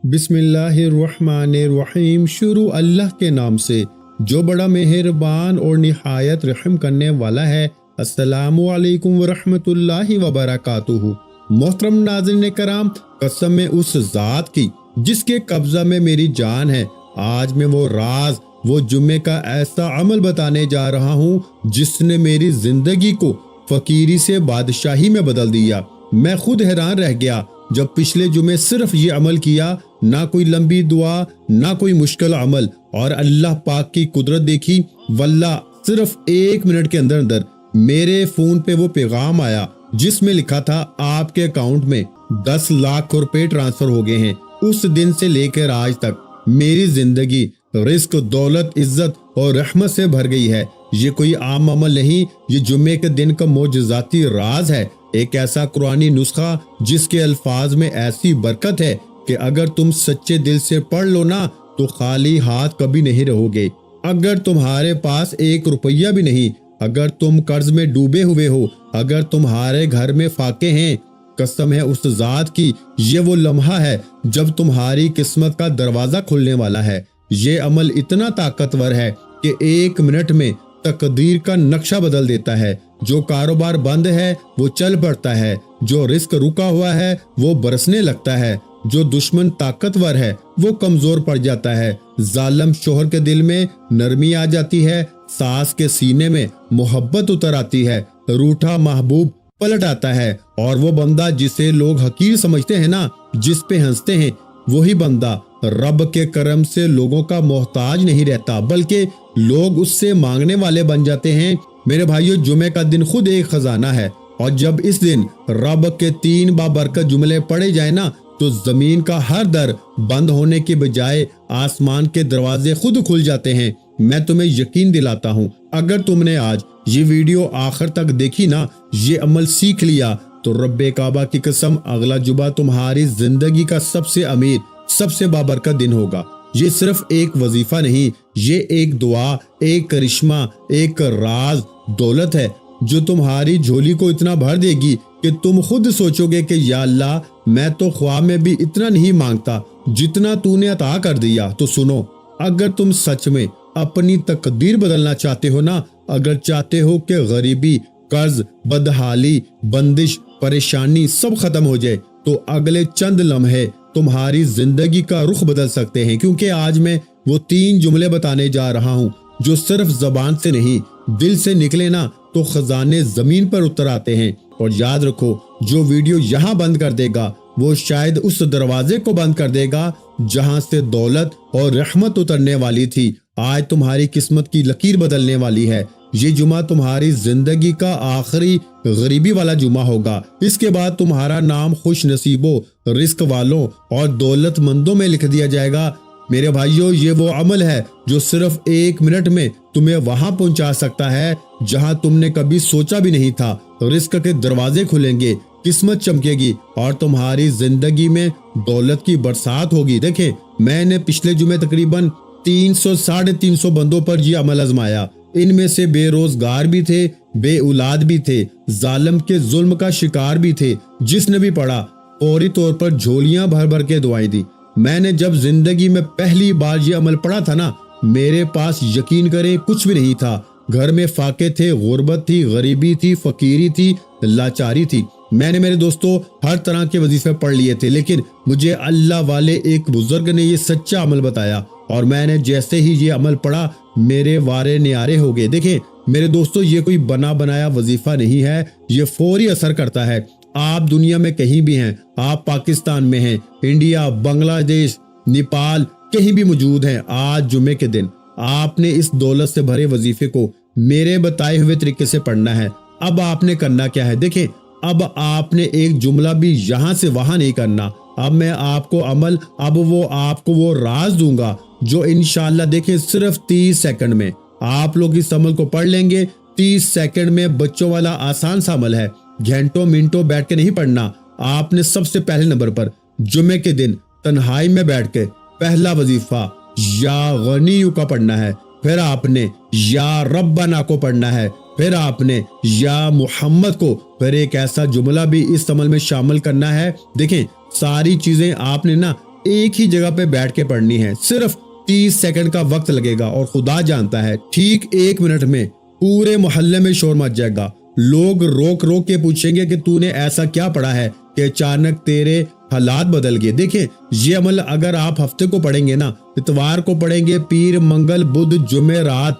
بسم اللہ الرحمن الرحیم۔ شروع اللہ کے نام سے جو بڑا مہربان اور نہایت رحم کرنے والا ہے۔ السلام علیکم ورحمۃ اللہ وبرکاتہ۔ محترم ناظرین کرام، قسم ہے اس ذات کی جس کے قبضہ میں میری جان ہے، آج میں وہ راز، وہ جمعے کا ایسا عمل بتانے جا رہا ہوں جس نے میری زندگی کو فقیری سے بادشاہی میں بدل دیا۔ میں خود حیران رہ گیا جب پچھلے جمعے صرف یہ عمل کیا، نہ کوئی لمبی دعا، نہ کوئی مشکل عمل، اور اللہ پاک کی قدرت دیکھی۔ واللہ صرف 1 منٹ کے اندر میرے فون پہ وہ پیغام آیا جس میں لکھا تھا آپ کے اکاؤنٹ میں 10 لاکھ روپے ٹرانسفر ہو گئے ہیں۔ اس دن سے لے کر آج تک میری زندگی رزق، دولت، عزت اور رحمت سے بھر گئی ہے۔ یہ کوئی عام عمل نہیں، یہ جمعے کے دن کا معجزاتی راز ہے، ایک ایسا قرآنی نسخہ جس کے الفاظ میں ایسی برکت ہے کہ اگر تم سچے دل سے پڑھ لو نا تو خالی ہاتھ کبھی نہیں رہو گے۔ اگر تمہارے پاس 1 روپیہ بھی نہیں، اگر تم قرض میں ڈوبے ہوئے ہو، اگر تمہارے گھر میں فاقے ہیں، قسم ہے اس ذات کی یہ وہ لمحہ ہے جب تمہاری قسمت کا دروازہ کھلنے والا ہے۔ یہ عمل اتنا طاقتور ہے کہ 1 منٹ میں تقدیر کا نقشہ بدل دیتا ہے۔ جو کاروبار بند ہے وہ چل پڑتا ہے، جو رزق رکا ہوا ہے وہ برسنے لگتا ہے، جو دشمن طاقتور ہے وہ کمزور پڑ جاتا ہے، ظالم شوہر کے دل میں نرمی آ جاتی ہے، ساس کے سینے میں محبت اتر آتی ہے، روٹھا محبوب پلٹ آتا ہے، اور وہ بندہ جسے لوگ حقیر سمجھتے ہیں نا، جس پہ ہنستے ہیں، وہی بندہ رب کے کرم سے لوگوں کا محتاج نہیں رہتا بلکہ لوگ اس سے مانگنے والے بن جاتے ہیں۔ میرے بھائیو، جمعے کا دن خود ایک خزانہ ہے، اور جب اس دن رب کے 3 بابرکت جملے پڑھے جائیں نا تو زمین کا ہر در بند ہونے کے بجائے آسمان کے دروازے خود کھل جاتے ہیں۔ میں تمہیں یقین دلاتا ہوں، اگر تم نے آج یہ ویڈیو آخر تک دیکھی نا، یہ عمل سیکھ لیا تو رب کعبہ کی قسم اگلا جمعہ تمہاری زندگی کا سب سے امیر، سب سے بابرکت دن ہوگا۔ یہ صرف ایک وظیفہ نہیں، یہ ایک دعا، ایک کرشمہ، ایک راز دولت ہے جو تمہاری جھولی کو اتنا بھر دے گی کہ تم خود سوچو گے کہ یا اللہ، میں تو خواب میں بھی اتنا نہیں مانگتا جتنا تو نے عطا کر دیا۔ تو سنو، اگر تم سچ میں اپنی تقدیر بدلنا چاہتے ہو نا، اگر چاہتے ہو کہ غریبی، قرض، بدحالی، بندش، پریشانی سب ختم ہو جائے، تو اگلے چند لمحے تمہاری زندگی کا رخ بدل سکتے ہیں، کیونکہ آج میں وہ 3 جملے بتانے جا رہا ہوں جو صرف زبان سے نہیں، دل سے نکلے نا تو خزانے زمین پر اتر آتے ہیں۔ اور یاد رکھو، جو ویڈیو یہاں بند کر دے گا وہ شاید اس دروازے کو بند کر دے گا جہاں سے دولت اور رحمت اترنے والی تھی۔ آج تمہاری قسمت کی لکیر بدلنے والی ہے۔ یہ جمعہ تمہاری زندگی کا آخری غریبی والا جمعہ ہوگا۔ اس کے بعد تمہارا نام خوش نصیبوں، رزق والوں اور دولت مندوں میں لکھ دیا جائے گا۔ میرے بھائیوں، یہ وہ عمل ہے جو صرف 1 منٹ میں تمہیں وہاں پہنچا سکتا ہے جہاں تم نے کبھی سوچا بھی نہیں تھا۔ رزق کے دروازے کھلیں گے، قسمت چمکے گی، اور تمہاری زندگی میں دولت کی برسات ہوگی۔ دیکھیں، میں نے پچھلے جمعے تقریباً 300-350 بندوں پر یہ عمل آزمایا۔ ان میں سے بے روزگار بھی تھے، بے اولاد بھی تھے، ظالم کے ظلم کا شکار بھی تھے۔ جس نے بھی پڑھا فوری طور پر جھولیاں بھر بھر کے دعائیں دی۔ میں نے جب زندگی میں پہلی بار یہ عمل پڑھا تھا نا، میرے پاس یقین کریں کچھ بھی نہیں تھا۔ گھر میں فاقے تھے، غربت تھی، غریبی تھی، فقیری تھی، لاچاری تھی۔ میں نے، میرے دوستو، ہر طرح کے وظیفے پڑھ لیے تھے، لیکن مجھے اللہ والے ایک بزرگ نے یہ سچا عمل بتایا، اور میں نے جیسے ہی یہ عمل پڑھا میرے وارے نیارے ہو گئے۔ دیکھیں میرے دوستو، یہ کوئی بنا بنایا وظیفہ نہیں ہے، یہ فوری اثر کرتا ہے۔ آپ دنیا میں کہیں بھی ہیں، آپ پاکستان میں ہیں، انڈیا، بنگلہ دیش، نیپال، کہیں بھی موجود ہیں، آج جمعے کے دن آپ نے اس دولت سے بھرے وظیفے کو میرے بتائے ہوئے طریقے سے پڑھنا ہے۔ اب آپ نے کرنا کیا ہے؟ دیکھیں، اب آپ نے ایک جملہ بھی یہاں سے وہاں نہیں کرنا۔ اب میں آپ کو عمل، آپ کو وہ راز دوں گا جو انشاءاللہ، دیکھیں، صرف 30 سیکنڈ میں آپ لوگ اس عمل کو پڑھ لیں گے۔ 30 سیکنڈ میں بچوں والا آسان سا عمل ہے، گھنٹوں منٹوں بیٹھ کے نہیں پڑھنا۔ آپ نے سب سے پہلے نمبر پر جمعے کے دن تنہائی میں بیٹھ کے پہلا وظیفہ یا غنیو کا پڑھنا ہے، پھر آپ نے یا ربنا کو پڑھنا ہے، پھر آپ نے یا محمد کو، پھر ایک ایسا جملہ بھی اس عمل میں شامل کرنا ہے۔ دیکھیں، ساری چیزیں آپ نے نا ایک ہی جگہ پہ بیٹھ کے پڑھنی ہے، صرف 30 سیکنڈ کا وقت لگے گا اور خدا جانتا ہے ٹھیک 1 منٹ میں پورے محلے میں شور مچ جائے گا۔ لوگ روک روک کے پوچھیں گے کہ تو نے ایسا کیا پڑھا ہے کہ اچانک تیرے حالات بدل گئے۔ دیکھیں یہ عمل اگر آپ ہفتے کو پڑھیں گے نا، اتوار کو پڑھیں گے، پیر، منگل، بدھ، جمعہ رات،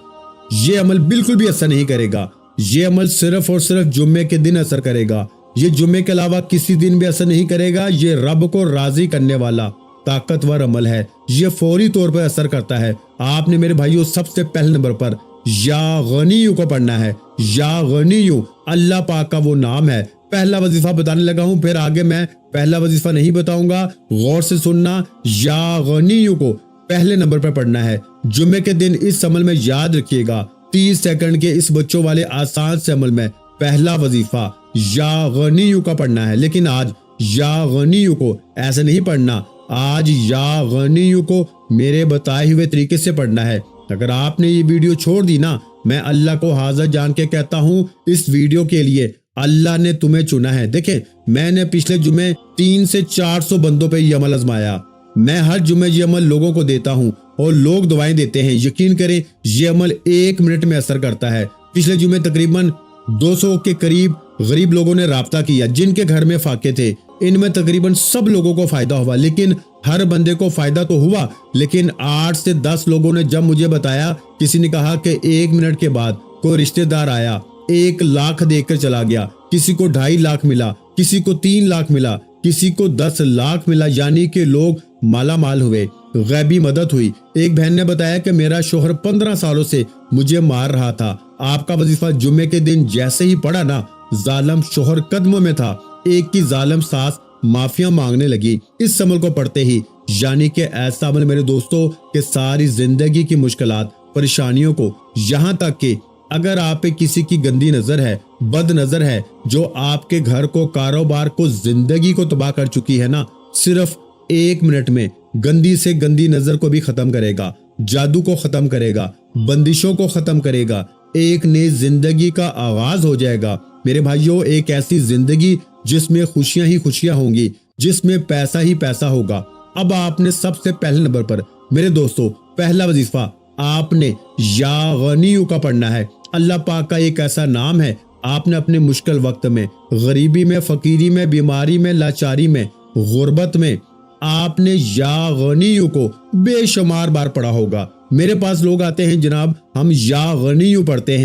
یہ عمل بالکل بھی اثر نہیں کرے گا۔ یہ عمل صرف اور صرف جمعے کے دن اثر کرے گا۔ یہ جمعے کے علاوہ کسی دن بھی اثر نہیں کرے گا۔ یہ رب کو راضی کرنے والا طاقتور عمل ہے، یہ فوری طور پر اثر کرتا ہے۔ آپ نے میرے بھائیوں سب سے پہلے نمبر پر یا غنیو کو پڑھنا ہے۔ یا غنیو اللہ پاک کا وہ نام ہے۔ پہلا وظیفہ بتانے لگا ہوں، پھر آگے میں پہلا وظیفہ نہیں بتاؤں گا، غور سے سننا۔ یا غنیو کو پہلے نمبر پر پڑھنا ہے۔ جمعے کے دن اس عمل میں یاد رکھیے گا 30 سیکنڈ کے اس بچوں والے آسان سے عمل میں پہلا وظیفہ یا غنیو کا پڑھنا ہے۔ لیکن آج یا غنیو کو ایسے نہیں پڑھنا، آج یا غنیو کو میرے بتائے ہوئے طریقے سے پڑھنا ہے۔ اگر آپ نے یہ ویڈیو چھوڑ دی نا، میں اللہ کو حاضر جان کے کہتا ہوں اس ویڈیو کے لیے اللہ نے تمہیں چنا ہے۔ دیکھیں میں نے پچھلے جمعے 300 سے 400 بندوں پہ یہ عمل آزمایا۔ میں ہر جمعے یہ عمل لوگوں کو دیتا ہوں اور لوگ دعائیں دیتے ہیں۔ یقین کریں یہ عمل 1 منٹ میں اثر کرتا ہے۔ پچھلے جمعے تقریباً 200 کے قریب غریب لوگوں نے رابطہ کیا جن کے گھر میں فاقے تھے۔ ان میں تقریباً سب لوگوں کو فائدہ ہوا، لیکن ہر بندے کو فائدہ تو ہوا، لیکن 8 سے 10 لوگوں نے جب مجھے بتایا، کسی نے کہا کہ 1 منٹ کے بعد کوئی رشتہ دار آیا 1 لاکھ دے کر چلا گیا، کسی کو 2.5 لاکھ ملا، کسی کو 3 لاکھ ملا، کسی کو 10 لاکھ ملا، یعنی کہ لوگ مالا مال ہوئے، غیبی مدد ہوئی۔ ایک بہن نے بتایا کہ میرا شوہر 15 سالوں سے مجھے مار رہا تھا، آپ کا وظیفہ جمعے کے دن جیسے ہی پڑھا نا، ظالم شوہر قدموں میں تھا، ایک کی ظالم ساس معافیاں مانگنے لگی اس عمل کو پڑھتے ہی۔ یعنی کہ ایسا عمل میرے دوستوں کہ ساری زندگی کی مشکلات، پریشانیوں کو، یہاں تک کہ اگر آپ پہ کسی کی گندی نظر ہے، بد نظر ہے، جو آپ کے گھر کو، کاروبار کو، زندگی کو تباہ کر چکی ہے نا، صرف 1 منٹ میں گندی سے گندی نظر کو بھی ختم کرے گا، جادو کو ختم کرے گا، بندشوں کو ختم کرے گا، ایک نئی زندگی کا آغاز ہو جائے گا۔ میرے بھائیوں ایک ایسی زندگی جس میں خوشیاں ہی خوشیاں ہوں گی، جس میں پیسہ ہی پیسہ ہوگا۔ اب آپ نے سب سے پہلے نمبر پر میرے دوستوں پہلا وظیفہ آپ نے یا غنیو کا پڑھنا ہے۔ اللہ پاک کا ایک ایسا نام ہے، آپ نے اپنے مشکل وقت میں، غریبی میں، فقیری میں، بیماری میں، لاچاری میں، غربت میں، آپ نے یا غنیو کو بے شمار بار پڑھا ہوگا۔ میرے پاس لوگ آتے ہیں جناب ہم یا غنیو پڑھتے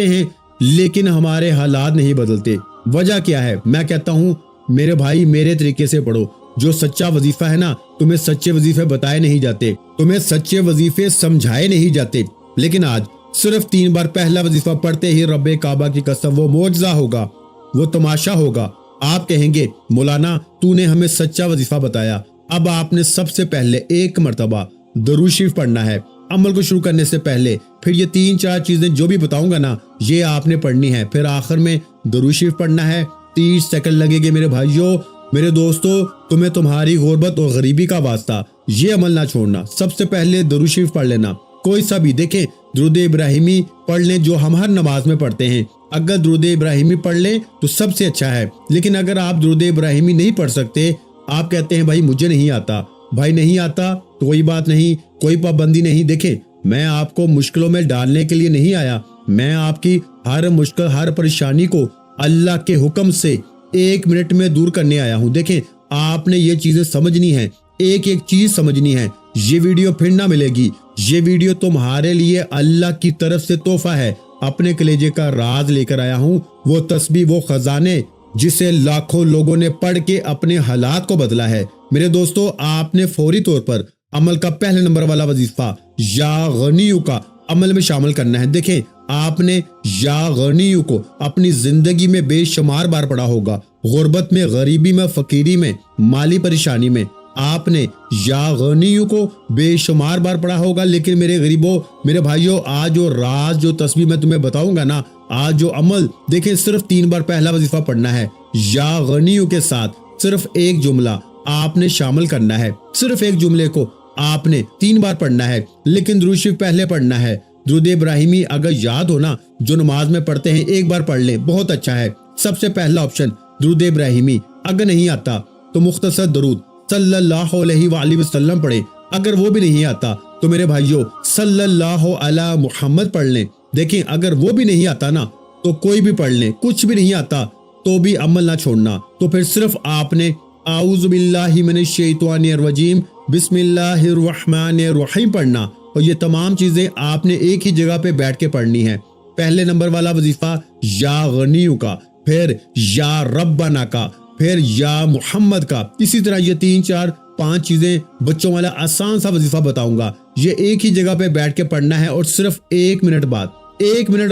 ہیں لیکن ہمارے حالات نہیں بدلتے۔ وجہ کیا ہے؟ میں کہتا ہوں میرے بھائی میرے طریقے سے پڑھو۔ جو سچا وظیفہ ہے نا، تمہیں سچے وظیفے بتائے نہیں جاتے، تمہیں سچے وظیفے سمجھائے نہیں جاتے، لیکن آج صرف 3 بار پہلا وظیفہ پڑھتے ہی رب کعبہ کی قسم وہ معجزہ ہوگا، وہ تماشا ہوگا۔ آپ کہیں گے مولانا تو نے ہمیں سچا وظیفہ بتایا۔ اب آپ نے سب سے پہلے 1 مرتبہ درود شریف پڑھنا ہے۔ عمل کو شروع کرنے سے پہلے پھر یہ 3-4 چیزیں جو بھی بتاؤں گا نا، یہ آپ نے پڑھنی ہے۔ پھر آخر میں درود شریف پڑھنا ہے۔ 30 سیکنڈ لگے گے میرے بھائیوں، میرے دوستو، تمہیں تمہاری غربت اور غریبی کا واسطہ، یہ عمل نہ چھوڑنا۔ سب سے پہلے درود شریف پڑھ لینا، کوئی سا بھی، دیکھیں درود ابراہیمی پڑھ لیں جو ہم ہر نماز میں پڑھتے ہیں۔ اگر درود ابراہیمی پڑھ لیں تو سب سے اچھا ہے، لیکن اگر آپ درود ابراہیمی نہیں پڑھ سکتے، آپ کہتے ہیں بھائی مجھے نہیں آتا، بھائی نہیں آتا تو کوئی بات نہیں، کوئی پابندی نہیں۔ دیکھیں میں آپ کو مشکلوں میں ڈالنے کے لیے نہیں آیا، میں آپ کی ہر مشکل، ہر پریشانی کو اللہ کے حکم سے 1 منٹ میں دور کرنے آیا ہوں۔ دیکھیں آپ نے یہ چیزیں سمجھنی ہیں، ایک ایک چیز سمجھنی ہے۔ یہ ویڈیو پھر نہ ملے گی، یہ ویڈیو تمہارے لیے اللہ کی طرف سے تحفہ ہے۔ اپنے کلیجے کا راز لے کر آیا ہوں، وہ تسبیح، وہ خزانے جسے لاکھوں لوگوں نے پڑھ کے اپنے حالات کو بدلا ہے۔ میرے دوستو آپ نے فوری طور پر عمل کا پہلے نمبر والا وظیفہ یا غنیو کا عمل میں شامل کرنا ہے۔ دیکھیں آپ نے یا غنیو کو اپنی زندگی میں بے شمار بار پڑھا ہوگا، غربت میں، غریبی میں، فقیری میں، مالی پریشانی میں، آپ نے یا غنیو کو بے شمار بار پڑھا ہوگا۔ لیکن میرے غریبوں، میرے بھائیوں، آج جو راز، جو تسبیح میں تمہیں بتاؤں گا نا، آج جو عمل، دیکھیں صرف 3 بار پہلا وظیفہ پڑھنا ہے۔ یا غنیو کے ساتھ صرف ایک جملہ آپ نے شامل کرنا ہے، صرف ایک جملے کو آپ نے 3 بار پڑھنا ہے، لیکن درود شریف پہلے پڑھنا ہے۔ درود ابراہیمی اگر یاد ہو نا، جو نماز میں پڑھتے ہیں 1 بار پڑھ لیں، بہت اچھا ہے۔ سب سے پہلا آپشن درود ابراہیمی، اگر نہیں آتا تو مختصر درود صلی اللہ علیہ وآلہ وسلم پڑھیں۔ اگر وہ بھی نہیں آتا تو میرے بھائیوں صلی اللہ علی محمد پڑھ لیں۔ دیکھیں اگر وہ بھی نہیں آتا نا تو کوئی بھی پڑھ لیں، کچھ بھی نہیں آتا تو بھی عمل نہ چھوڑنا۔ تو پھر صرف آپ نے اعوذ باللہ من الشیطان الرجیم بسم اللہ الرحمن الرحیم پڑھنا، اور یہ تمام چیزیں آپ نے ایک ہی جگہ پہ بیٹھ کے پڑھنی ہے۔ پہلے نمبر والا وظیفہ یا غنیو کا، پھر یا ربنا کا، پھر یا محمد کا۔ اسی طرح یہ 3 4 5 چیزیں بچوں والا آسان سا وظیفہ بتاؤں گا، یہ ایک ہی جگہ پہ بیٹھ کے پڑھنا ہے، اور صرف 1 منٹ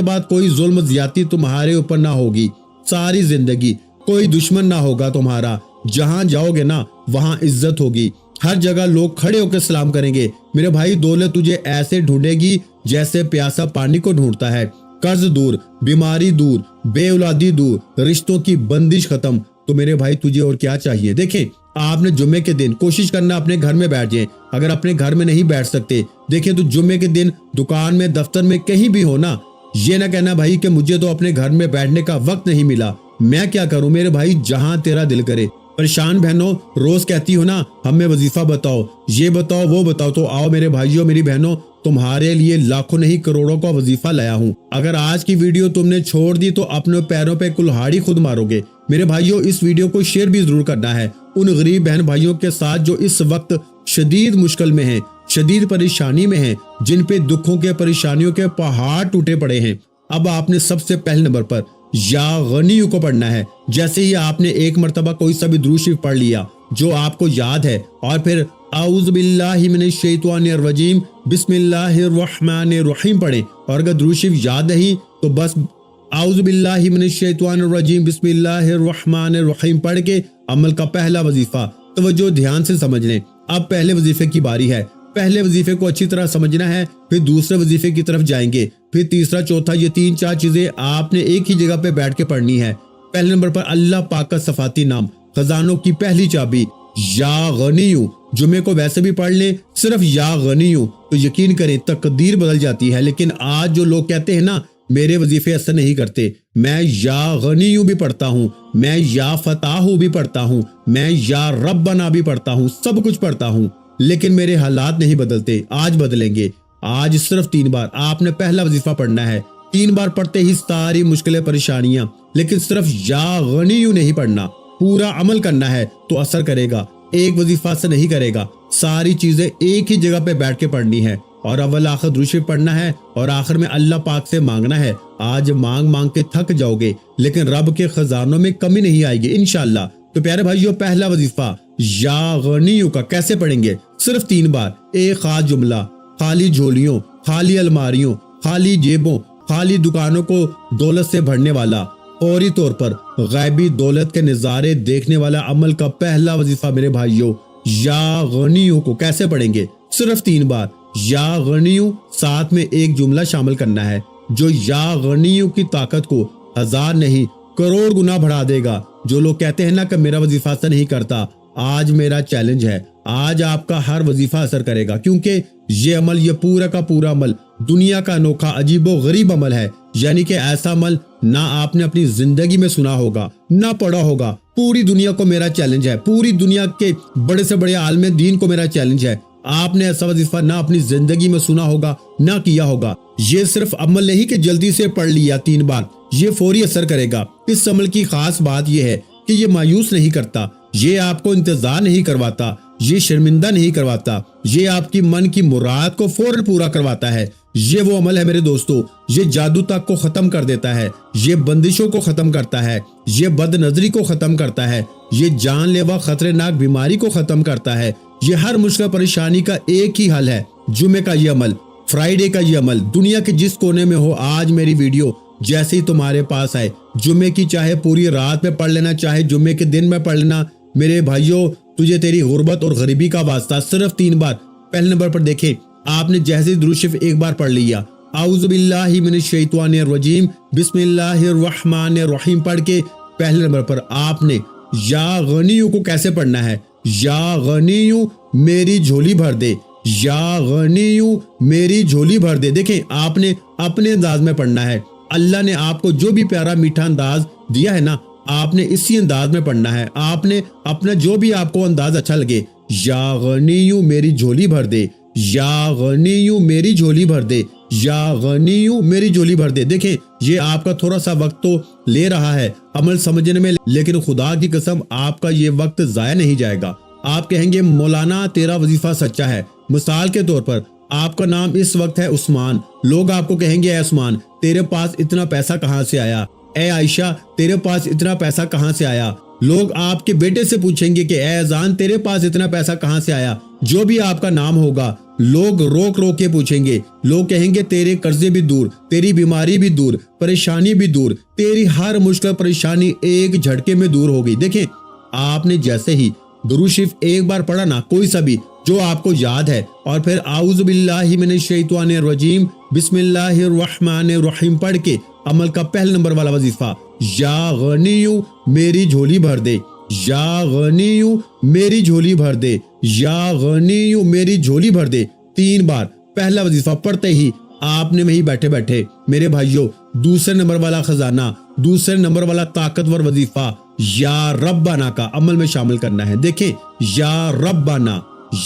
بعد کوئی ظلم زیادتی تمہارے اوپر نہ ہوگی۔ ساری زندگی کوئی دشمن نہ ہوگا تمہارا، جہاں جاؤ گے نا وہاں عزت ہوگی، ہر جگہ لوگ کھڑے ہو کے سلام کریں گے۔ میرے بھائی دولت تجھے ایسے ڈھونڈے گی جیسے پیاسا پانی کو ڈھونڈتا ہے۔ قرض دور، بیماری دور، بے اولادی دور، رشتوں کی بندش ختم۔ تو میرے بھائی تجھے اور کیا چاہیے؟ دیکھیں آپ نے جمعے کے دن کوشش کرنا اپنے گھر میں بیٹھ جائیں۔ اگر اپنے گھر میں نہیں بیٹھ سکتے دیکھیں تو جمعے کے دن دکان میں، دفتر میں، کہیں بھی ہو نا، یہ نہ کہنا بھائی کہ مجھے تو اپنے گھر میں بیٹھنے کا وقت نہیں ملا، میں کیا کروں؟ میرے بھائی جہاں تیرا دل کرے۔ پریشان بہنوں روز کہتی ہو نا ہمیں وظیفہ بتاؤ، یہ بتاؤ، وہ بتاؤ، تو آؤ میرے بھائیوں میری بہنوں، تمہارے لیے لاکھوں نہیں کروڑوں کا وظیفہ لایا ہوں۔ اگر آج کی ویڈیو تم نے چھوڑ دی تو اپنے پیروں پہ کلہاڑی خود مارو گے۔ میرے بھائیوں اس ویڈیو کو شیئر بھی ضرور کرنا ہے ان غریب بہن بھائیوں کے ساتھ جو اس وقت شدید مشکل میں ہیں، شدید پریشانی میں ہیں، جن پہ دکھوں کے، پریشانیوں کے پہاڑ ٹوٹے پڑے ہیں۔ اب آپ نے سب سے پہلے نمبر پر یا غنیو کو پڑھنا ہے۔ جیسے ہی آپ نے ایک مرتبہ کوئی سا بھی درود شریف پڑھ لیا جو آپ کو یاد ہے، اور پھر اعوذ باللہ من الشیطان الرجیم بسم اللہ الرحمن الرحیم پڑھیں، اور اگر درود شریف یاد نہیں تو بس اعوذ باللہ من الشیطان الرجیم بسم اللہ الرحمن الرحیم پڑھ کے عمل کا پہلا وظیفہ توجہ دھیان سے سمجھ لیں۔ اب پہلے وظیفے کی باری ہے، پہلے وظیفے کو اچھی طرح سمجھنا ہے، پھر دوسرے وظیفے کی طرف جائیں گے، پھر تیسرا، چوتھا، یہ 3 4 چیزیں آپ نے ایک ہی جگہ پہ بیٹھ کے پڑھنی ہے۔ پہلے نمبر پر اللہ پاک کا صفاتی نام، خزانوں کی پہلی چابی یا غنیو۔ جمعے کو ویسے بھی پڑھ لیں صرف یا غنیو، تو یقین کریں تقدیر بدل جاتی ہے۔ لیکن آج جو لوگ کہتے ہیں نا میرے وظیفے اثر نہیں کرتے، میں یا غنیو بھی پڑھتا ہوں، میں یا فتاحو بھی پڑھتا ہوں، میں یا ربنا بھی پڑھتا ہوں، سب کچھ پڑھتا ہوں، لیکن میرے حالات نہیں بدلتے۔ آج بدلیں گے۔ آج صرف 3 بار آپ نے پہلا وظیفہ پڑھنا ہے۔ 3 بار پڑھتے ہی ساری مشکلیں، پریشانیاں، لیکن صرف یا غنیو نہیں پڑھنا، پورا عمل کرنا ہے تو اثر کرے گا۔ ایک وظیفہ سے نہیں کرے گا، ساری چیزیں ایک ہی جگہ پہ بیٹھ کے پڑھنی ہے، اور اول آخر درود شریف پڑھنا ہے، اور آخر میں اللہ پاک سے مانگنا ہے۔ آج مانگ کے تھک جاؤ گے لیکن رب کے خزانوں میں کمی نہیں آئے گی انشاءاللہ۔ تو پیارے بھائیو پہلا وظیفہ یا غنیو کا کیسے پڑھیں گے؟ صرف 3 بار، ایک خاص جملہ، خالی جھولیوں، خالی الماریوں، خالی جیبوں، خالی دکانوں کو دولت سے بھرنے والا، فوری طور پر غیبی دولت کے نظارے دیکھنے والا عمل کا پہلا وظیفہ میرے بھائیوں یا غنیو کو کیسے پڑھیں گے؟ صرف 3 بار یا غنیو، ساتھ میں ایک جملہ شامل کرنا ہے جو یا غنیو کی طاقت کو 1000 نہیں کروڑ گنا بڑھا دے گا۔ جو لوگ کہتے ہیں نا کہ میرا وظیفہ اثر نہیں کرتا، آج میرا چیلنج ہے، آج آپ کا ہر وظیفہ اثر کرے گا، کیونکہ یہ عمل، یہ پورا کا پورا عمل دنیا کا انوکھا عجیب و غریب عمل ہے، یعنی کہ ایسا عمل نہ آپ نے اپنی زندگی میں سنا ہوگا، نہ پڑھا ہوگا۔ پوری دنیا کو میرا چیلنج ہے، پوری دنیا کے بڑے سے بڑے عالم دین کو میرا چیلنج ہے، آپ نے ایسا وظیفہ نہ اپنی زندگی میں سنا ہوگا، نہ کیا ہوگا۔ یہ صرف عمل نہیں کہ جلدی سے پڑھ لیا 3 بار، یہ فوری اثر کرے گا۔ اس عمل کی خاص بات یہ ہے کہ یہ مایوس نہیں کرتا، یہ آپ کو انتظار نہیں کرواتا، یہ شرمندہ نہیں کرواتا، یہ آپ کی من کی مراد کو فوراً پورا کرواتا ہے۔ یہ وہ عمل ہے میرے دوستو، یہ جادو تک کو ختم کر دیتا ہے، یہ بندشوں کو ختم کرتا ہے، یہ بد نظری کو ختم کرتا ہے، یہ جان لیوا خطرناک بیماری کو ختم کرتا ہے۔ یہ ہر مشکل پریشانی کا ایک ہی حل ہے، جمعے کا یہ عمل، فرائیڈے کا یہ عمل۔ دنیا کے جس کونے میں ہو، آج میری ویڈیو جیسے ہی تمہارے پاس آئے، جمعے کی چاہے پوری رات میں پڑھ لینا، چاہے جمعے کے دن میں پڑھ لینا، میرے بھائیوں تجھے تیری غربت اور غریبی کا واسطہ، صرف 3 بار۔ پہلے نمبر پر دیکھیں آپ نے جیسے درود شریف ایک بار پڑھ لیا، اعوذ باللہ من الشیطان الرجیم بسم اللہ الرحمن الرحیم پڑھ کے پہلے نمبر پر آپ نے یا غنیو کو کیسے پڑھنا ہے؟ یا غنیو میری جھولی بھر دے، یا غنیو میری جھولی بھر دے۔ دیکھیں آپ نے اپنے انداز میں پڑھنا ہے، اللہ نے آپ کو جو بھی پیارا میٹھا انداز دیا ہے نا، آپ نے اسی انداز میں پڑھنا ہے. آپ نے اپنا جو بھی آپ کو انداز اچھا لگے, یا غنیو میری جھولی بھر دے, یا غنیو میری جھولی بھر دے, یا غنیو میری جھولی بھر دے. دیکھیں یہ آپ کا تھوڑا سا وقت تو لے رہا ہے عمل سمجھنے میں, لیکن خدا کی قسم آپ کا یہ وقت ضائع نہیں جائے گا. آپ کہیں گے مولانا تیرا وظیفہ سچا ہے. مثال کے طور پر آپ کا نام اس وقت ہے عثمان, لوگ آپ کو کہیں گے اے عثمان تیرے پاس اتنا پیسہ کہاں سے آیا, اے عائشہ تیرے پاس اتنا پیسہ کہاں سے آیا. لوگ آپ کے بیٹے سے پوچھیں گے کہ اے اذان تیرے پاس اتنا پیسہ کہاں سے آیا. جو بھی آپ کا نام ہوگا لوگ روک روک کے پوچھیں گے. لوگ کہیں گے تیرے قرضے بھی دور, تیری بیماری بھی دور, پریشانی بھی دور, تیری ہر مشکل پریشانی ایک جھٹکے میں دور ہو گئی. دیکھیں آپ نے جیسے ہی درود شریف ایک بار پڑھا نا, کوئی سا بھی جو آپ کو یاد ہے, اور پھر اعوذ باللہ من الشیطان الرجیم بسم اللہ الرحمن الرحیم پڑھ کے عمل کا پہلا نمبر والا وظیفہ, یا غنیو میری جھولی بھر دے, یا غنیو میری جھولی بھر دے, یا غنیو میری جھولی بھر دے, 3 بار پہلا وظیفہ پڑھتے ہی آپ نے وہیں بیٹھے بیٹھے میرے بھائیوں دوسرے نمبر والا خزانہ, دوسرے نمبر والا طاقتور وظیفہ یا ربنا کا عمل میں شامل کرنا ہے. دیکھیں یا ربنا,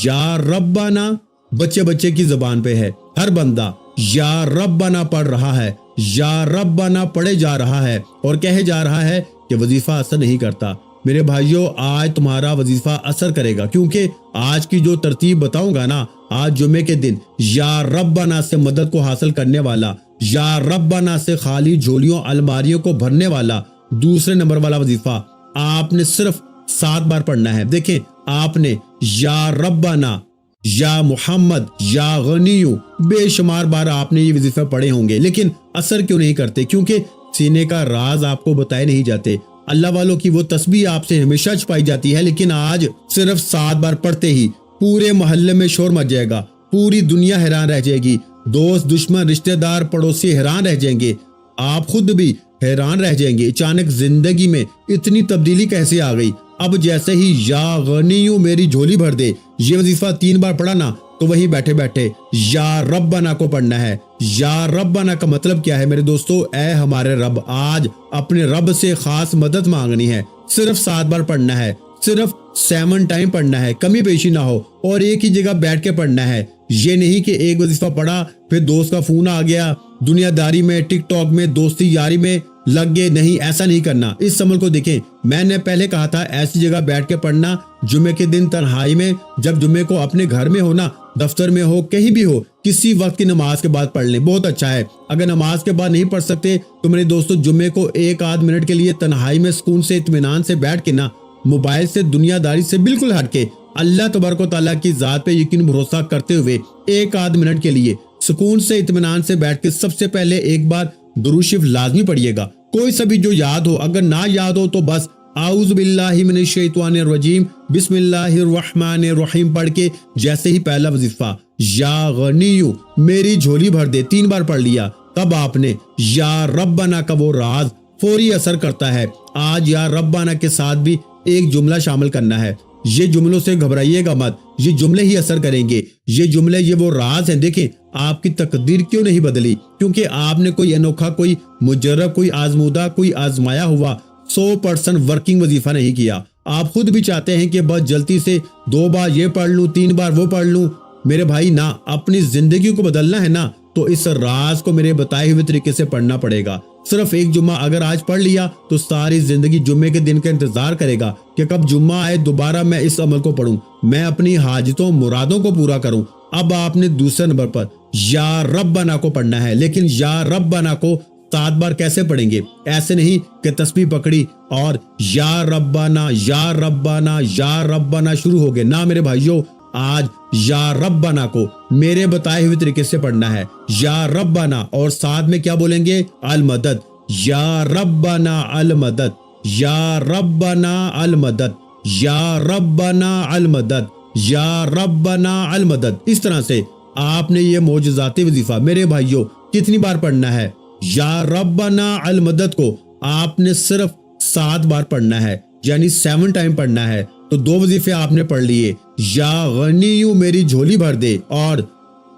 یا ربنا بچے بچے کی زبان پہ ہے, ہر بندہ یا ربنا پڑھ رہا ہے, یا ربنا پڑھے جا رہا ہے اور کہے جا رہا ہے کہ وظیفہ اثر نہیں کرتا. میرے بھائیوں آج تمہارا وظیفہ اثر کرے گا, کیونکہ آج کی جو ترتیب بتاؤں گا نا, آج جمعے کے دن یا ربنا سے مدد کو حاصل کرنے والا, یا ربنا سے خالی جھولیوں الماریوں کو بھرنے والا دوسرے نمبر والا وظیفہ آپ نے صرف 7 بار پڑھنا ہے. دیکھیں آپ نے یا ربنا, یا محمد, یا غنیو بے شمار بار آپ نے یہ وظیفہ پڑھے ہوں گے, لیکن اثر کیوں نہیں کرتے؟ کیونکہ سینے کا راز آپ کو بتائے نہیں جاتے. اللہ والوں کی وہ تسبیح آپ سے ہمیشہ چھپائی جاتی ہے, لیکن آج صرف 7 بار پڑھتے ہی پورے محلے میں شور مچ جائے گا, پوری دنیا حیران رہ جائے گی, دوست دشمن رشتہ دار پڑوسی حیران رہ جائیں گے, آپ خود بھی حیران رہ جائیں گے اچانک زندگی میں اتنی تبدیلی کیسے آ گئی. اب جیسے ہی یا غنیو میری جھولی بھر دے یہ وظیفہ 3 بار پڑھا نا, تو وہی بیٹھے بیٹھے یا ربنا کو پڑھنا ہے. یا ربنا کا مطلب کیا ہے میرے دوستو؟ اے ہمارے رب, آج اپنے رب سے خاص مدد مانگنی ہے. صرف 7 بار پڑھنا ہے, صرف 7 ٹائم پڑھنا ہے, کمی بیشی نہ ہو, اور ایک ہی جگہ بیٹھ کے پڑھنا ہے. یہ نہیں کہ ایک وظیفہ پڑھا پھر دوست کا فون آ گیا, دنیا داری میں ٹک ٹاک میں دوستی یاری میں لگ گئے. نہیں, ایسا نہیں کرنا. اس عمل کو دیکھیں, میں نے پہلے کہا تھا ایسی جگہ بیٹھ کے پڑھنا جمعے کے دن تنہائی میں, جب جمعے کو اپنے گھر میں ہو نا, دفتر میں ہو, کہیں بھی ہو, کسی وقت کی نماز کے بعد پڑھ لیں, بہت اچھا ہے. اگر نماز کے بعد نہیں پڑھ سکتے تو میرے دوستو جمعے کو 1 آدھ منٹ کے لیے تنہائی میں سکون سے اطمینان سے بیٹھ کے نا, موبائل سے دنیا داری سے بالکل ہٹ کے اللہ تبارک و تعالیٰ کی ذات پہ یقین بھروسہ کرتے ہوئے 1 آدھ منٹ کے لیے سکون سے اطمینان سے بیٹھ کے سب سے پہلے ایک بار درود شریف لازمی پڑھیے گا. کوئی سا بھی جو یاد ہو, اگر نہ یاد ہو تو بس اعوذ باللہ من الشیطان الرجیم بسم اللہ الرحمن الرحیم پڑھ کے جیسے ہی پہلا وظیفہ یا غنیو میری جھولی بھر دے 3 بار پڑھ لیا, تب آپ نے یا ربنا کا وہ راز فوری اثر کرتا ہے. آج یا ربنا کے ساتھ بھی ایک جملہ شامل کرنا ہے. یہ جملوں سے گھبرائیے گا مت, یہ جملے ہی اثر کریں گے. یہ جملے, یہ وہ راز ہیں. دیکھیں آپ کی تقدیر کیوں نہیں بدلی, کیونکہ آپ نے کوئی انوکھا, کوئی مجرب, کوئی آزمودہ, کوئی آزمایا ہوا 100% ورکنگ وظیفہ نہیں کیا. آپ خود بھی چاہتے ہیں کہ بس جلدی سے 2 بار یہ پڑھ لوں, 3 بار وہ پڑھ لوں. میرے بھائی نہ, اپنی زندگی کو بدلنا ہے نا, تو اس راز کو میرے بتائے ہوئے طریقے سے پڑھنا پڑے گا. صرف ایک جمعہ اگر آج پڑھ لیا تو ساری زندگی جمعے کے دن کا انتظار کرے گا کہ کب جمعہ آئے, دوبارہ میں اس عمل کو پڑھوں, میں اپنی حاجتوں مرادوں کو پورا کروں. اب آپ نے دوسرے نمبر پر یا ربنا کو پڑھنا ہے, لیکن یا ربنا کو 7 بار کیسے پڑھیں گے؟ ایسے نہیں کہ تسبیح پکڑی اور یا ربنا یا ربنا یا ربنا شروع ہو گئے. نہ میرے بھائیوں, آج یا ربنا کو میرے بتائے ہوئے طریقے سے پڑھنا ہے. یا ربنا اور ساتھ میں کیا بولیں گے؟ المدد. یا ربنا المدد, یا ربنا المدد, یا ربنا المدد, یا ربنا المدد. اس طرح سے آپ نے یہ معجزاتی وظیفہ میرے بھائیوں کتنی بار پڑھنا ہے؟ یا ربنا المدد کو آپ نے صرف 7 بار پڑھنا ہے, یعنی 7 ٹائم پڑھنا ہے. تو 2 وظیفے آپ نے پڑھ لیے, یا غنیو میری جھولی بھر دے اور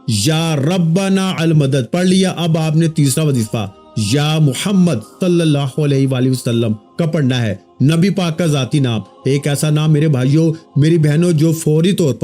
یا ربنا المدد پڑھ لیا. اب آپ نے تیسرا وظیفہ یا محمد صلی اللہ علیہ وآلہ وسلم کا پڑھنا ہے، نبی پاک کا ذاتی نام، ایک ایسا نام میرے بھائیوں میری بہنوں جو فوری طور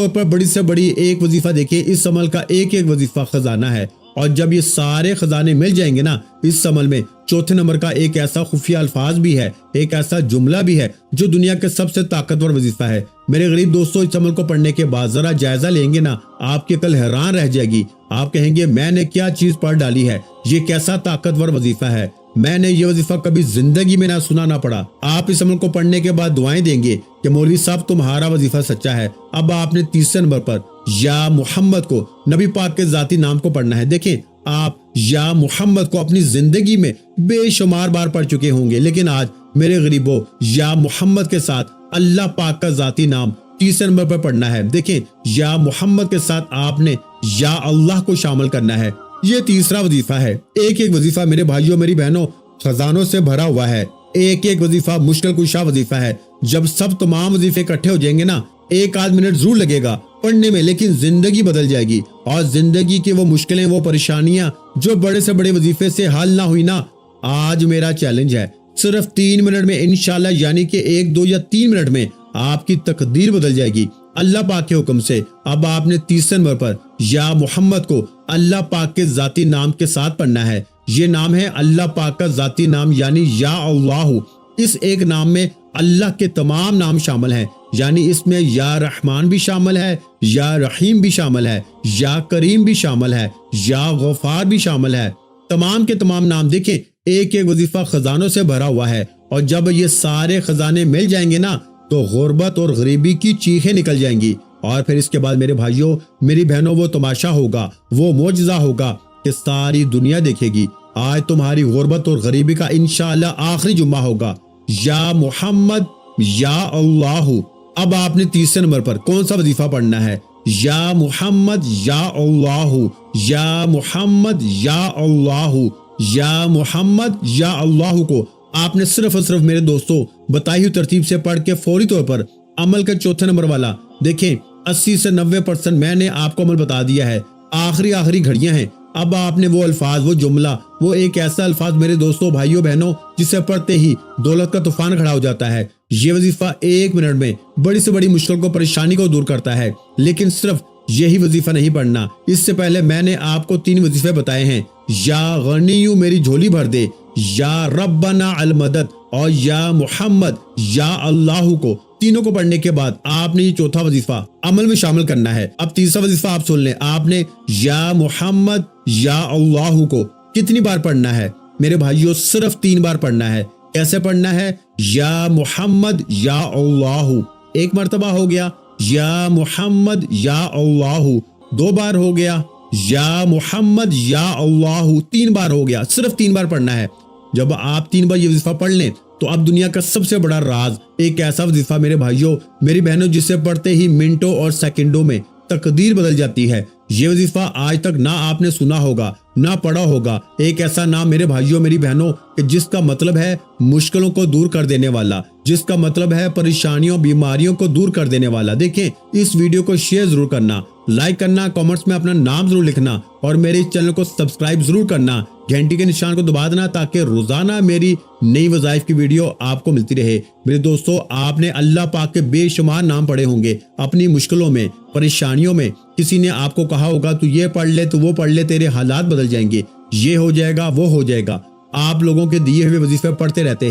پر بڑی سے بڑی ایک وظیفہ دیکھیں، اس عمل کا ایک ایک وظیفہ خزانہ ہے، اور جب یہ سارے خزانے مل جائیں گے نا اس عمل میں، چوتھے نمبر کا ایک ایسا خفیہ الفاظ بھی ہے، ایک ایسا جملہ بھی ہے جو دنیا کے سب سے طاقتور وظیفہ ہے۔ میرے غریب دوستوں، اس عمل کو پڑھنے کے بعد ذرا جائزہ لیں گے نا، آپ کی عقل حیران رہ جائے گی، آپ کہیں گے میں نے کیا چیز پڑھ ڈالی ہے، یہ کیسا طاقتور وظیفہ ہے، میں نے یہ وظیفہ کبھی زندگی میں نہ سنا نہ پڑا۔ آپ اس عمل کو پڑھنے کے بعد دعائیں دیں گے کہ مولوی صاحب تمہارا وظیفہ سچا ہے۔ اب آپ نے تیسرے نمبر پر یا محمد کو، نبی پاک کے ذاتی نام کو پڑھنا ہے۔ دیکھیں، آپ یا محمد کو اپنی زندگی میں بے شمار بار پڑھ چکے ہوں گے، لیکن آج میرے غریبوں یا محمد کے ساتھ اللہ پاک کا ذاتی نام تیسرے نمبر پر پڑھنا ہے۔ دیکھیں، یا محمد کے ساتھ آپ نے یا اللہ کو شامل کرنا ہے، یہ تیسرا وظیفہ ہے۔ ایک ایک وظیفہ میرے بھائیوں میری بہنوں خزانوں سے بھرا ہوا ہے، ایک ایک وظیفہ مشکل کشا وظیفہ ہے۔ جب سب تمام وظیفے اکٹھے ہو جائیں گے نا، ایک آدھ منٹ ضرور لگے گا پڑھنے میں، لیکن زندگی بدل جائے گی، اور زندگی کی وہ مشکلیں، وہ پریشانیاں جو بڑے سے بڑے وظیفے سے حل نہ ہوئی نا، آج میرا چیلنج ہے، صرف 3 منٹ میں انشاءاللہ، یعنی کہ 1 2 یا 3 منٹ میں آپ کی تقدیر بدل جائے گی اللہ پاک کے حکم سے۔ اب آپ نے تیسرے نمبر پر یا محمد کو اللہ پاک کے ذاتی نام کے ساتھ پڑھنا ہے۔ یہ نام ہے اللہ پاک کا ذاتی نام، یعنی یا اللہ۔ اس ایک نام میں اللہ کے تمام نام شامل ہیں، یعنی اس میں یا رحمان بھی شامل ہے، یا رحیم بھی شامل ہے، یا کریم بھی شامل ہے، یا غفار بھی شامل ہے۔ تمام کے تمام نام دیکھیں، ایک ایک وظیفہ خزانوں سے بھرا ہوا ہے، اور جب یہ سارے خزانے مل جائیں گے نا تو غربت اور غریبی کی چیخیں نکل جائیں گی، اور پھر اس کے بعد میرے بھائیوں میری بہنوں وہ تماشا ہوگا، وہ معجزہ ہوگا کہ ساری دنیا دیکھے گی۔ آج تمہاری غربت اور غریبی کا انشاءاللہ آخری جمعہ ہوگا، یا محمد یا اللہ۔ اب آپ نے تیسرے نمبر پر کون سا وظیفہ پڑھنا ہے؟ یا محمد یا اللہ، یا محمد یا اللہ، یا محمد یا اللہ کو آپ نے صرف اور صرف میرے دوستوں بتائی ہوئی ترتیب سے پڑھ کے فوری طور پر عمل کا چوتھے نمبر والا دیکھیں 80 سے 90% میں نے آپ کو عمل بتا دیا ہے، آخری گھڑیاں ہیں۔ اب آپ نے وہ الفاظ، وہ جملہ، وہ ایک ایسا الفاظ میرے دوستوں بھائیوں بہنوں جسے پڑھتے ہی دولت کا طوفان کھڑا ہو جاتا ہے۔ یہ وظیفہ 1 منٹ میں بڑی سے بڑی مشکل کو، پریشانی کو دور کرتا ہے، لیکن صرف یہی وظیفہ نہیں پڑھنا، اس سے پہلے میں نے آپ کو 3 وظیفے بتائے ہیں، یا غنیو میری جھولی بھر دے، یا ربنا المدد، اور یا محمد یا اللہ کو۔ تینوں کو پڑھنے کے بعد آپ نے یہ چوتھا وظیفہ عمل میں شامل کرنا ہے۔ اب تیسرا وظیفہ آپ سن لیں، آپ نے یا محمد یا اللہ کو کتنی بار پڑھنا ہے میرے بھائیوں؟ صرف 3 بار پڑھنا ہے۔ کیسے پڑھنا ہے؟ یا محمد یا اللہ 1 مرتبہ ہو گیا، یا محمد یا اللہ 2 بار ہو گیا، یا محمد یا اللہ 3 بار ہو گیا۔ صرف 3 بار پڑھنا ہے۔ جب آپ 3 بار یہ وظیفہ پڑھ لیں تو اب دنیا کا سب سے بڑا راز، ایک ایسا وظیفہ میرے بھائیوں میری بہنوں جسے پڑھتے ہی منٹوں اور سیکنڈوں میں تقدیر بدل جاتی ہے۔ یہ وظیفہ آج تک نہ آپ نے سنا ہوگا نہ پڑھا ہوگا، ایک ایسا نام میرے بھائیوں میری بہنوں کہ جس کا مطلب ہے مشکلوں کو دور کر دینے والا، جس کا مطلب ہے پریشانیوں بیماریوں کو دور کر دینے والا۔ دیکھیں، اس ویڈیو کو شیئر ضرور کرنا، لائک کرنا، کامنٹس میں اپنا نام ضرور لکھنا، اور میرے اس چینل کو سبسکرائب ضرور کرنا، گھنٹی کے نشان کو دبا دینا تاکہ روزانہ میری نئی وظائف کی ویڈیو آپ کو ملتی رہے۔ میرے دوستو، آپ نے اللہ پاک کے بے شمار نام پڑھے ہوں گے اپنی مشکلوں میں، پریشانیوں میں۔ کسی نے آپ کو کہا ہوگا تو یہ پڑھ لے، تو وہ پڑھ لے، تیرے حالات بدل جائیں گے، یہ ہو جائے گا، وہ ہو جائے گا۔ آپ لوگوں کے دیے ہوئے وظیفے پڑھتے رہتے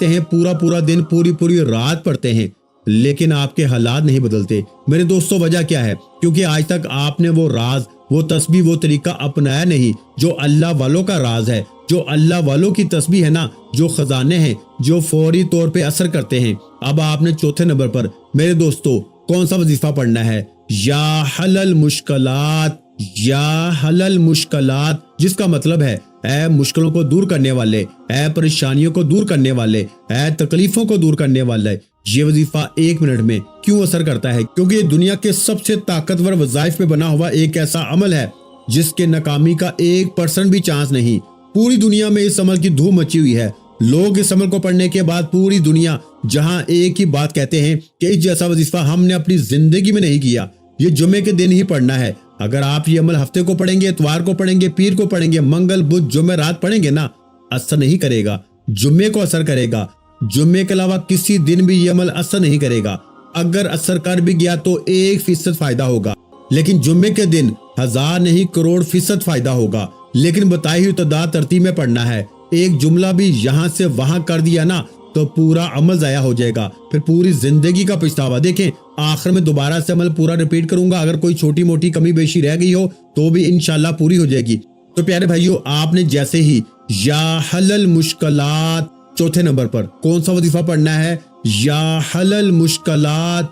ہیں، پورا دن، پوری رات پڑھتے ہیں، لیکن آپ کے حالات نہیں بدلتے۔ میرے دوستو، وجہ کیا ہے؟ کیونکہ آج تک آپ نے وہ راز، وہ تسبیح، وہ طریقہ اپنایا نہیں جو اللہ والوں کا راز ہے، جو اللہ والوں کی تسبیح ہے نا، جو خزانے ہیں، جو فوری طور پہ اثر کرتے ہیں۔ اب آپ نے چوتھے نمبر پر میرے دوستو کون سا وظیفہ پڑھنا ہے؟ یا حل المشکلات، یا حل المشکلات، جس کا مطلب ہے اے مشکلوں کو دور کرنے والے، اے پریشانیوں کو دور کرنے والے، اے تکلیفوں کو دور کرنے والے۔ یہ وظیفہ 1 منٹ میں کیوں اثر کرتا ہے؟ کیونکہ یہ دنیا کے سب سے طاقتور وظائف میں بنا ہوا ایک ایسا عمل ہے جس کے ناکامی کا 1% بھی چانس نہیں۔ پوری دنیا میں اس عمل کی دھوم مچی ہوئی ہے۔ لوگ اس عمل کو پڑھنے کے بعد پوری دنیا جہاں ایک ہی بات کہتے ہیں کہ اس جیسا وظیفہ ہم نے اپنی زندگی میں نہیں کیا، یہ جمعے کے دن ہی پڑھنا ہے۔ اگر آپ یہ عمل ہفتے کو پڑھیں گے، اتوار کو پڑھیں گے، پیر کو پڑھیں گے، منگل بدھ جمعہ رات پڑھیں گے نا، اثر نہیں کرے گا۔ جمعے کو اثر کرے گا، جمعے کے علاوہ کسی دن بھی یہ عمل اثر نہیں کرے گا۔ اگر اثر کر بھی گیا تو 1% فائدہ ہوگا، لیکن جمعے کے دن 1000 نہیں کروڑ فیصد فائدہ ہوگا۔ لیکن بتائی ہوئی تعداد ترتیب میں پڑھنا ہے۔ ایک جملہ بھی یہاں سے وہاں کر دیا نا تو پورا عمل ضائع ہو جائے گا، پھر پوری زندگی کا پچھتاوا۔ دیکھیں آخر میں دوبارہ سے عمل پورا ریپیٹ کروں گا، اگر کوئی چھوٹی موٹی کمی بیشی رہ گئی ہو تو بھی انشاءاللہ پوری ہو جائے گی۔ تو پیارے بھائیو، آپ نے جیسے ہی یا حل المشکلات چوتھے نمبر پر کون سا وظیفہ پڑھنا ہے؟ یا حل المشکلات،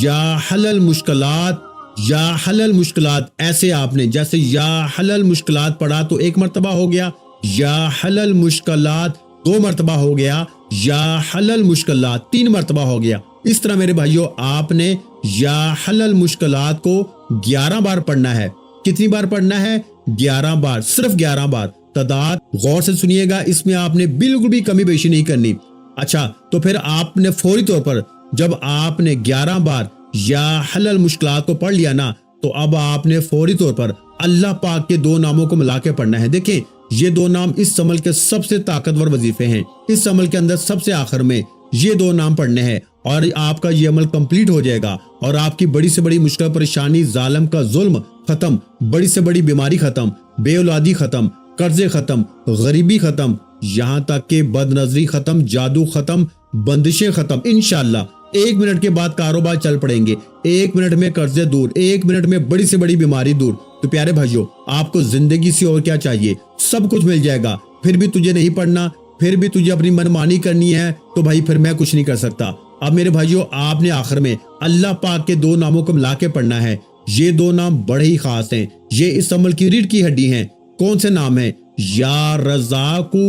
یا حل المشکلات، یا حل المشکلات، ایسے آپ نے جیسے یا حل المشکلات پڑھا تو 1 مرتبہ ہو گیا، یا حل المشکلات 2 مرتبہ ہو گیا، یا حل المشکلات 3 مرتبہ ہو گیا۔ اس طرح میرے بھائیو آپ نے یا حل المشکلات کو 11 بار پڑھنا ہے۔ کتنی بار پڑھنا ہے؟ 11 بار، صرف 11 بار۔ تعداد غور سے سنیے گا، اس میں آپ نے بالکل بھی کمی بیشی نہیں کرنی۔ اچھا، تو پھر آپ نے فوری طور پر جب آپ نے 11 بار یا حل المشکلات کو پڑھ لیا نا، تو اب آپ نے فوری طور پر اللہ پاک کے 2 ناموں کو ملا کے پڑھنا ہے۔ دیکھیں یہ 2 نام اس عمل کے سب سے طاقتور وظیفے ہیں۔ اس عمل کے اندر سب سے آخر میں یہ 2 نام پڑھنے ہیں اور آپ کا یہ عمل کمپلیٹ ہو جائے گا، اور آپ کی بڑی سے بڑی مشکل پریشانی، ظالم کا ظلم ختم، بڑی سے بڑی بیماری ختم، بے اولادی ختم، قرضے ختم، غریبی ختم، یہاں تک کہ بد نظری ختم، جادو ختم، بندشیں ختم۔ انشاءاللہ 1 منٹ کے بعد کاروبار چل پڑیں گے، 1 منٹ میں قرضے دور، 1 منٹ میں بڑی سے بڑی بیماری دور۔ تو پیارے بھائیوں، آپ کو زندگی سے اور کیا چاہیے؟ سب کچھ مل جائے گا۔ پھر بھی تجھے نہیں پڑھنا، پھر بھی تجھے اپنی منمانی کرنی ہے، تو بھائی پھر میں کچھ نہیں کر سکتا۔ اب میرے بھائیوں، آپ نے آخر میں اللہ پاک کے 2 ناموں کو ملا کے پڑھنا ہے۔ یہ 2 نام بڑے ہی خاص ہیں، یہ اس عمل کی ریڑھ کی ہڈی ہیں۔ کون سے نام ہیں؟ یا رزاقو،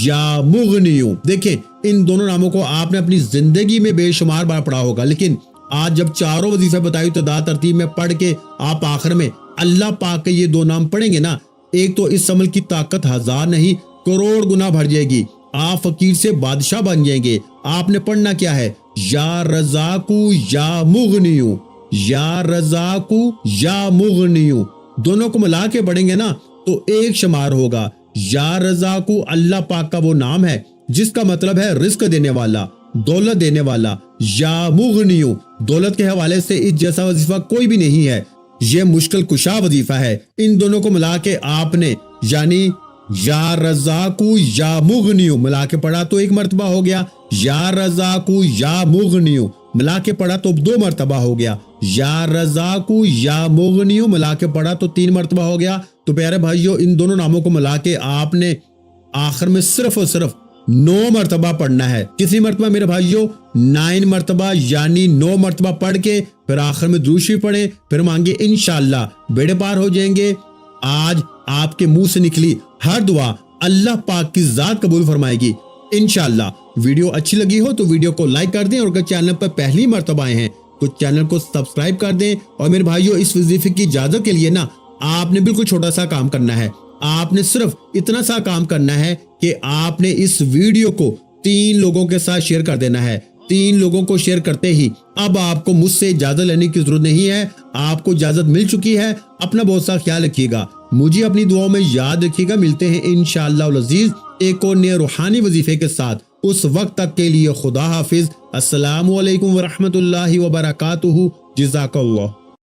یا مغنیو۔ دیکھیں ان دونوں ناموں کو آپ نے اپنی زندگی میں بے شمار بار پڑھا ہوگا، لیکن آج جب چاروں وظیفے بتائی تعداد ترتیب میں پڑھ کے آپ آخر میں اللہ پاک کے یہ 2 نام پڑھیں گے نا، ایک تو اس عمل کی طاقت 1000 نہیں کروڑ گنا بڑھ جائے گی۔ آپ فقیر سے بادشاہ بن جائیں گے۔ آپ نے پڑھنا کیا ہے؟ یا رزاقو یا مغنیو، یا رزاقو یا مغنیو، دونوں کو ملا کے پڑھیں گے نا تو ایک شمار ہوگا۔ یا رزاقو اللہ پاک کا وہ نام ہے جس کا مطلب ہے رزق دینے والا، دولت دینے والا۔ یا مغنیو، دولت کے حوالے سے اس جیسا وظیفہ کوئی بھی نہیں ہے، یہ مشکل کشا وظیفہ ہے۔ ان دونوں کو ملا کے آپ نے یعنی یا رزاقو یا مغنیو ملا کے پڑھا تو 1 مرتبہ ہو گیا، یا رزاقو یا مغنیو ملا کے پڑھا تو 2 مرتبہ ہو گیا، یا رزاقو یا مغنیو ملا کے پڑھا تو 3 مرتبہ ہو گیا۔ تو پیارے بھائیو، ان دونوں ناموں کو ملا کے آپ نے آخر میں صرف اور صرف 9 مرتبہ پڑھنا ہے۔ کتنی مرتبہ میرے بھائیو؟ 9 مرتبہ، یعنی 9 مرتبہ پڑھ کے پھر آخر میں درود شریف پڑھیں، پھر مانگے، انشاءاللہ بیڑے پار ہو جائیں گے۔ آج آپ کے منہ سے نکلی ہر دعا اللہ پاک کی ذات قبول فرمائے گی انشاءاللہ۔ ویڈیو اچھی لگی ہو تو ویڈیو کو لائک کر دیں، اور اگر چینل پر پہلی مرتبہ آئے ہیں تو چینل کو سبسکرائب کر دیں۔ اور میرے بھائیو، اس وظیفے کی اجازت کے لیے نا آپ نے بالکل چھوٹا سا کام کرنا ہے۔ آپ نے صرف اتنا سا کام کرنا ہے کہ آپ نے اس ویڈیو کو 3 لوگوں کے ساتھ شیئر کر دینا ہے۔ 3 لوگوں کو شیئر کرتے ہی اب آپ کو مجھ سے اجازت لینے کی ضرورت نہیں ہے، آپ کو اجازت مل چکی ہے۔ اپنا بہت سا خیال رکھیے گا، مجھے اپنی دعاؤں میں یاد رکھیے گا۔ ملتے ہیں انشاءاللہ العزیز ایک اور نئے روحانی وظیفے کے ساتھ۔ اس وقت تک کے لیے خدا حافظ۔ السلام علیکم ورحمۃ اللہ وبرکاتہ۔ جزاک اللہ۔